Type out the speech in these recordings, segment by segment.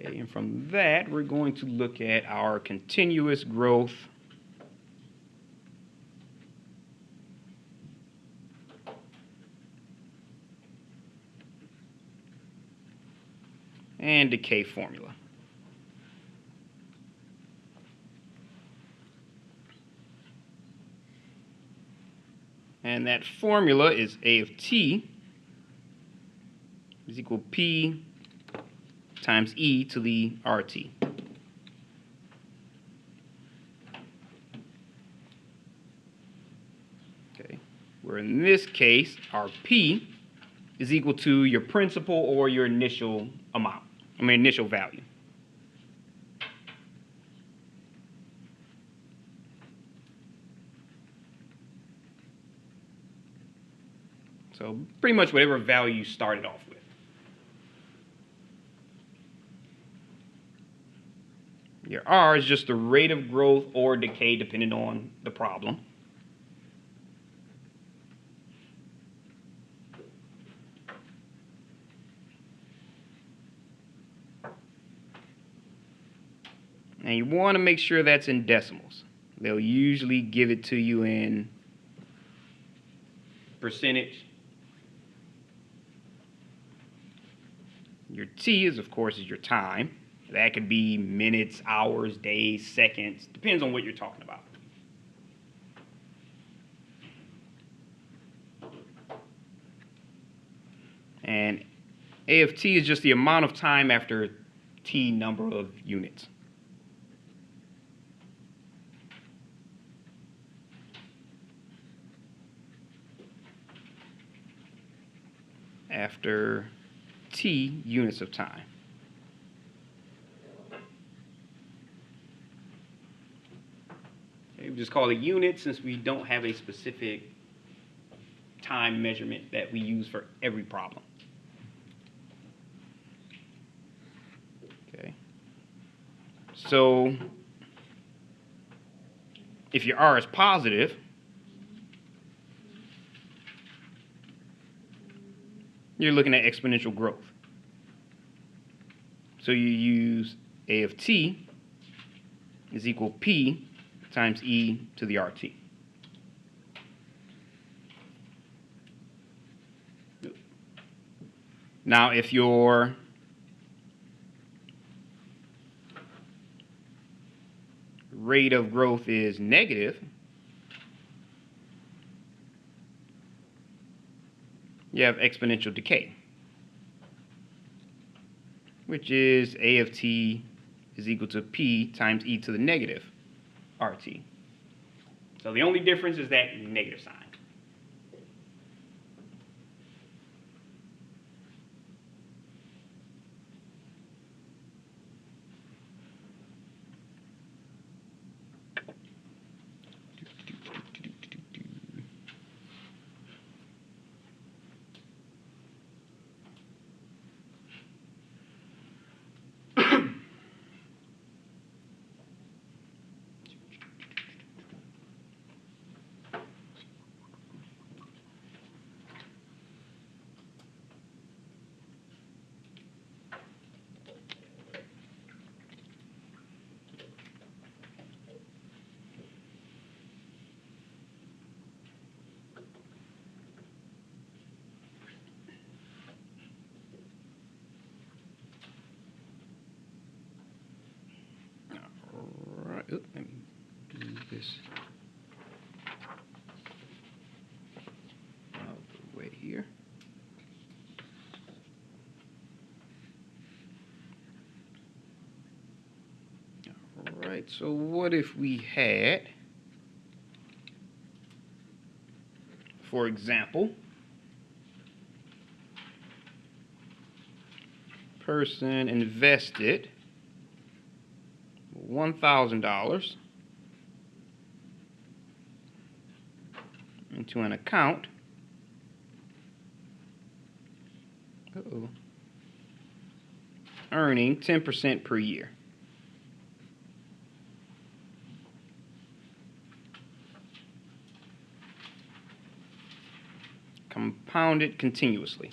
Okay, and from that, we're going to look at our continuous growth and decay formula. And that formula is A of t is equal to P times E to the RT. Okay, where in this case, our P is equal to your principal or your initial amount, initial value. So pretty much whatever value you started off with. Your R is just the rate of growth or decay depending on the problem. And you want to make sure that's in decimals. They'll usually give it to you in percentage. Your T is, of course, is your time. That could be minutes, hours, days, seconds. Depends on what you're talking about. And A of t is just the amount of time after t number of units. After t units of time. Okay, we just call it units since we don't have a specific time measurement that we use for every problem. Okay. So if your R is positive, you're looking at exponential growth. So you use A of t is equal to P times E to the RT. Now, if your rate of growth is negative, you have exponential decay, which is A of t is equal to P times E to the negative RT. So the only difference is that negative sign. Let me do this out of the way here. All right, so what if we had, for example, person invested $1,000 into an account. Earning 10% per year. Compounded continuously.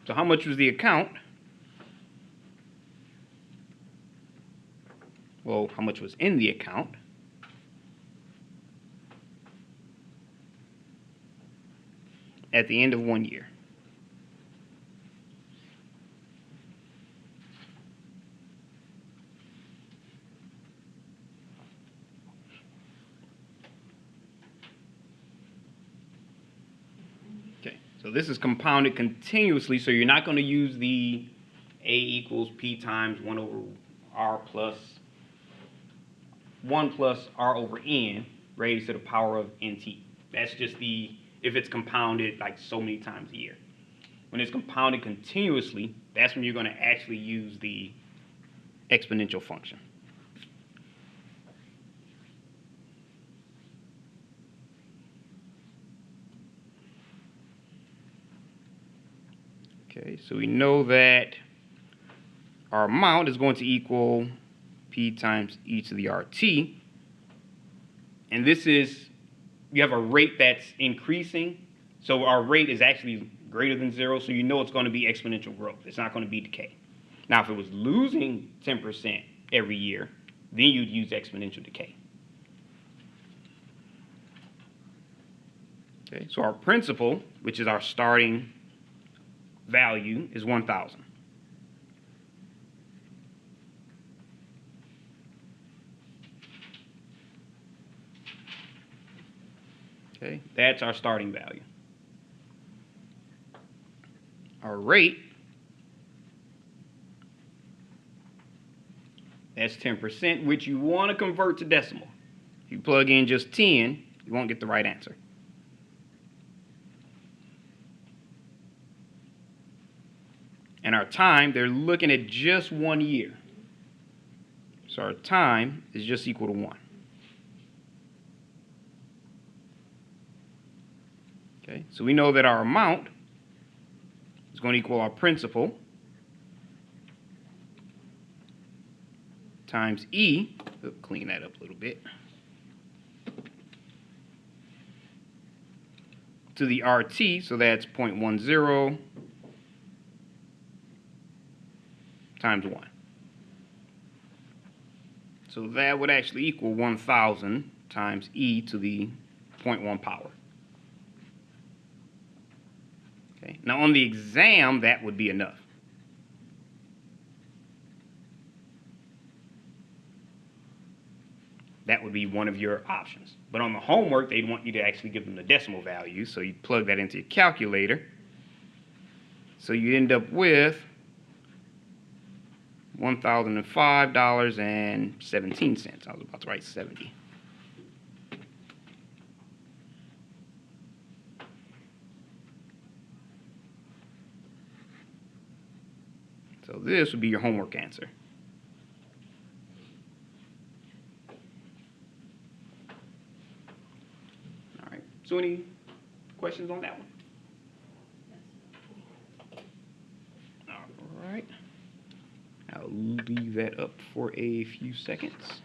So how much was the account? Well, how much was in the account? At the end of 1 year. Okay, so this is compounded continuously, so you're not going to use the A equals P times 1 over R plus 1 plus R over N raised to the power of NT. That's just if it's compounded like so many times a year. When it's compounded continuously, that's when you're going to actually use the exponential function. Okay, so we know that our amount is going to equal P times e to the RT. And this is, you have a rate that's increasing. So our rate is actually greater than 0, so you know it's going to be exponential growth. It's not going to be decay. Now, if it was losing 10% every year, then you'd use exponential decay. Okay, so our principal, which is our starting value, is 1,000. Okay, that's our starting value. Our rate, that's 10%, which you want to convert to decimal. If you plug in just 10, you won't get the right answer. And our time, they're looking at just 1 year. So our time is just equal to 1. Okay, so we know that our amount is going to equal our principal times E. Clean that up a little bit. To the RT, so that's 0.10 times 1. So that would actually equal 1,000 times e to the 0.1 power. Okay. Now on the exam, that would be enough. That would be one of your options. But on the homework, they'd want you to actually give them the decimal value, so you plug that into your calculator. So you end up with $1,005.17. I was about to write 70. So this would be your homework answer. All right. So any questions on that one? All right. I'll leave that up for a few seconds.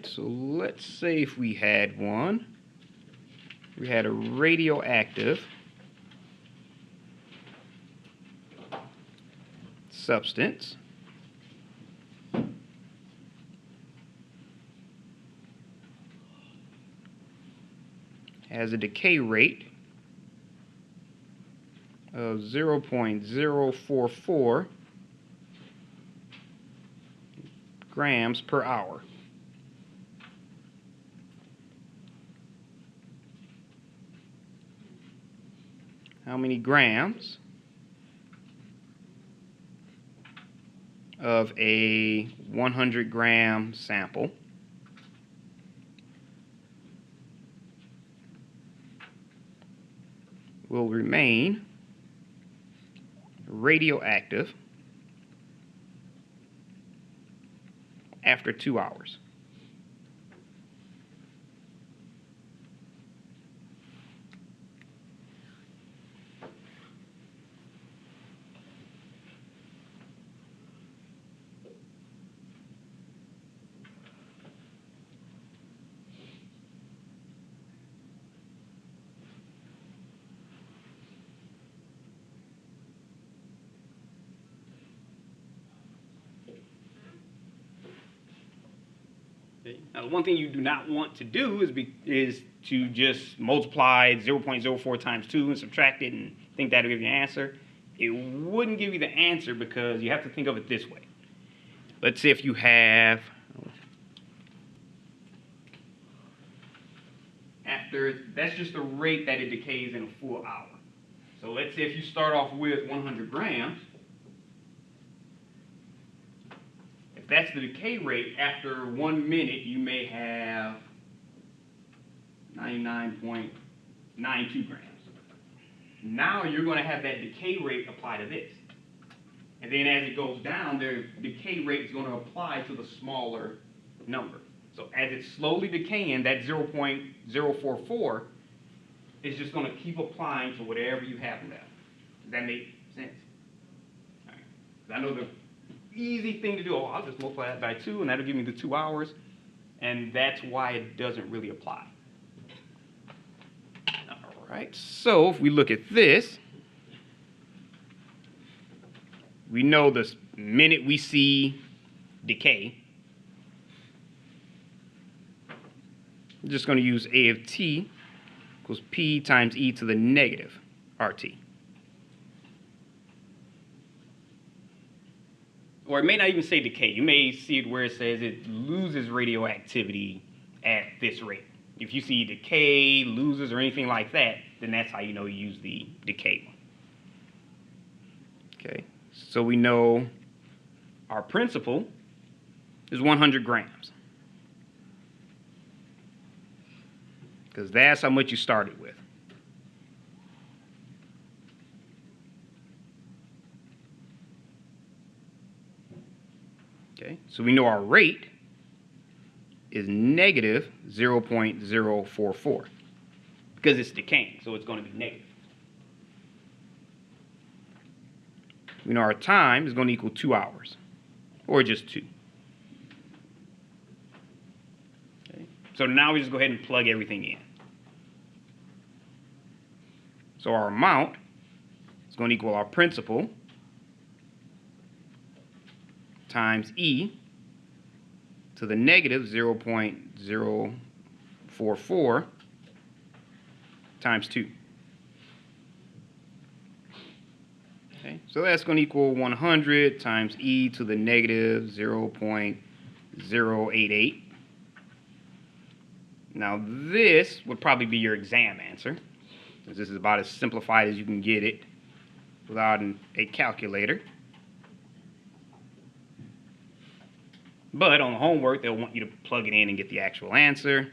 So let's say if we had one, we had a radioactive substance has a decay rate of 0.044 grams per hour. How many grams of a 100-gram sample will remain radioactive after 2 hours. Now, the one thing you do not want to do is to just multiply 0.04 times 2 and subtract it and think that'll give you an answer. It wouldn't give you the answer because you have to think of it this way. Let's say if you have, that's just the rate that it decays in a full hour. So let's say if you start off with 100 grams, if that's the decay rate, after 1 minute you may have 99.92 grams. Now you're going to have that decay rate apply to this. And then as it goes down, the decay rate is going to apply to the smaller number. So as it's slowly decaying, that 0.044 is just going to keep applying to whatever you have left. Does that make sense? All right. I know the easy thing to do, I'll just multiply that by 2 and that'll give me the 2 hours. And that's why it doesn't really apply. All right, so if we look at this, we know the minute we see decay, I'm just going to use A of t equals P times e to the negative RT. Or it may not even say decay. You may see it where it says it loses radioactivity at this rate. If you see decay, loses, or anything like that, then that's how you know you use the decay one. Okay, so we know our principal is 100 grams. Because that's how much you started with. Okay, so we know our rate is negative 0.044 because it's decaying, so it's going to be negative. We know our time is going to equal 2 hours, or just 2. Okay, so now we just go ahead and plug everything in. So our amount is going to equal our principal times E to the negative 0.044 times 2. Okay, so that's going to equal 100 times E to the negative 0.088. Now this would probably be your exam answer, since this is about as simplified as you can get it without a calculator. But on the homework, they'll want you to plug it in and get the actual answer.